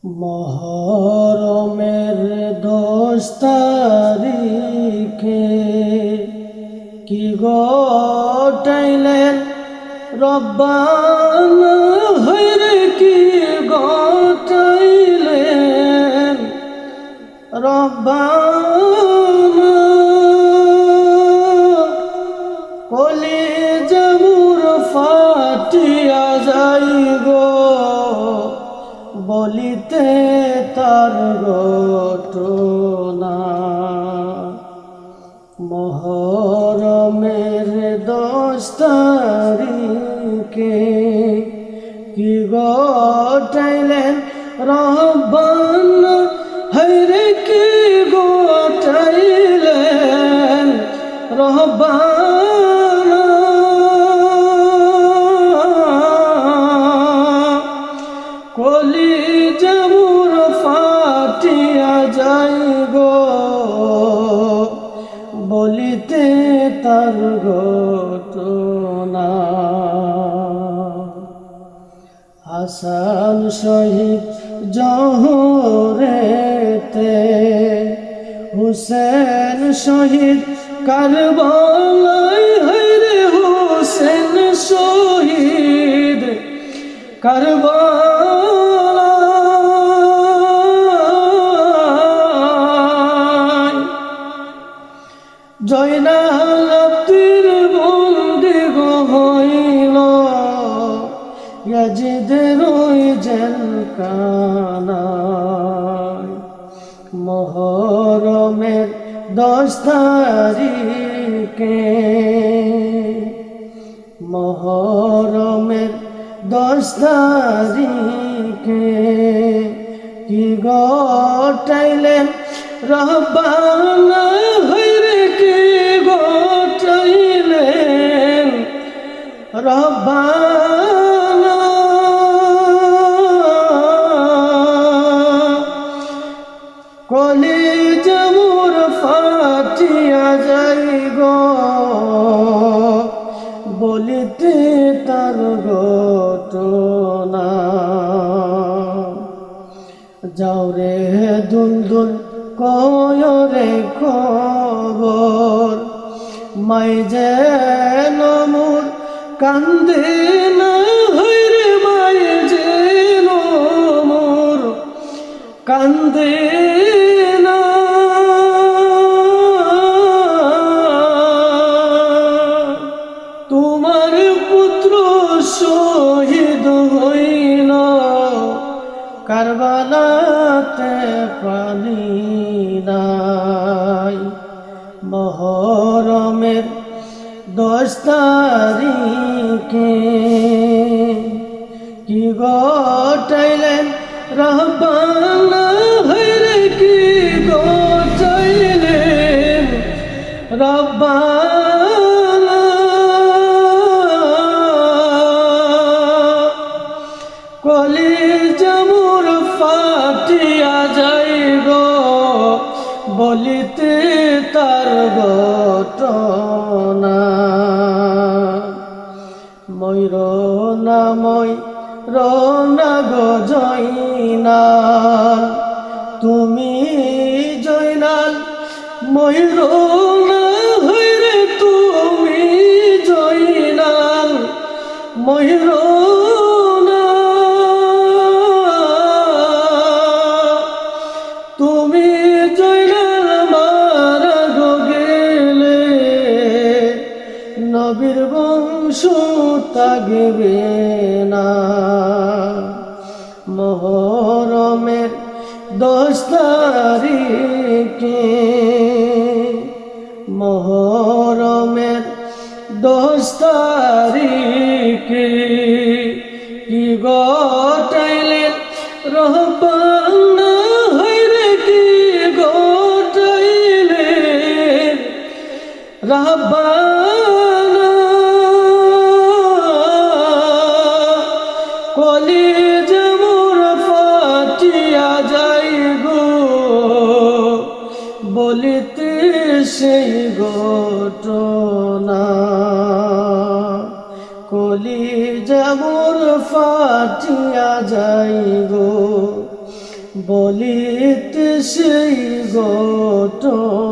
মহরমের 10 তারিখে কি গটাইলেন রব্বানা, হইরে কি গটাইলেন রব্বানা। কলিজা মোর ফাটিয়া যাইব বলিতে তার ঘটনা। মহরমের 10 তারিখে কি গটাইলেন রব্বানা, হায়রে কি গটাইলেন রব্বানা। কলিজা মোর ফাটিয়া যাইব বলিতে তার ঘটনা। হাসান শহীদ জোহরেতে, হুসেন শহীদ কারবালায়, হইরে হুসেন শহীদ কারবালায়। জয়নাল আব্দির বন্দি হইল ইয়াজিদের ওই জেলখানায়। মহরমের 10 তারিখে, মহরমের 10 তারিখে কি গটাইলেন রব্বানা, হইরে কি গটাইলেন রব্বানা। কলিজা মোর ফাটিয়া যাইব বলিতে তার ঘটনা। যাও রে দুলদুল কয়রে খবর, মাই যেন মোর কান্দে না, হইরে মাই যেন মোর কান্দে না। তোমার পুত্র শহীদ হইল কারবালাতে, পানি নাই। মহরমের 10 তারিখে কি গটাইলেন রব্বানা, হইরে কি গটাইলেন রব্বানা। কলিজা মোর ফাটিয়া যাইব বলিতে তার ঘটনা। ময়ূরনা ময়ূরনা গো জয়নাল, তুমি জয়নাল ময়ূরনা, হইরে তুমি জয়নাল ময়ূরনা। তুমি জয়নাল মারা গো গেলে নবীর বংশ থাকবে না। মহরমের 10 তারিখে, মহরমের 10 তারিখে কি গটাইলেন রব্বানা, হইরে কি গটাইলেন রব্বানা। কলিজা মোর ফাটিয়া যাইব বলিতে সেই ঘটনা। কলিজা মোর ফাটিয়া যাইব বলিতে সেই ঘটনা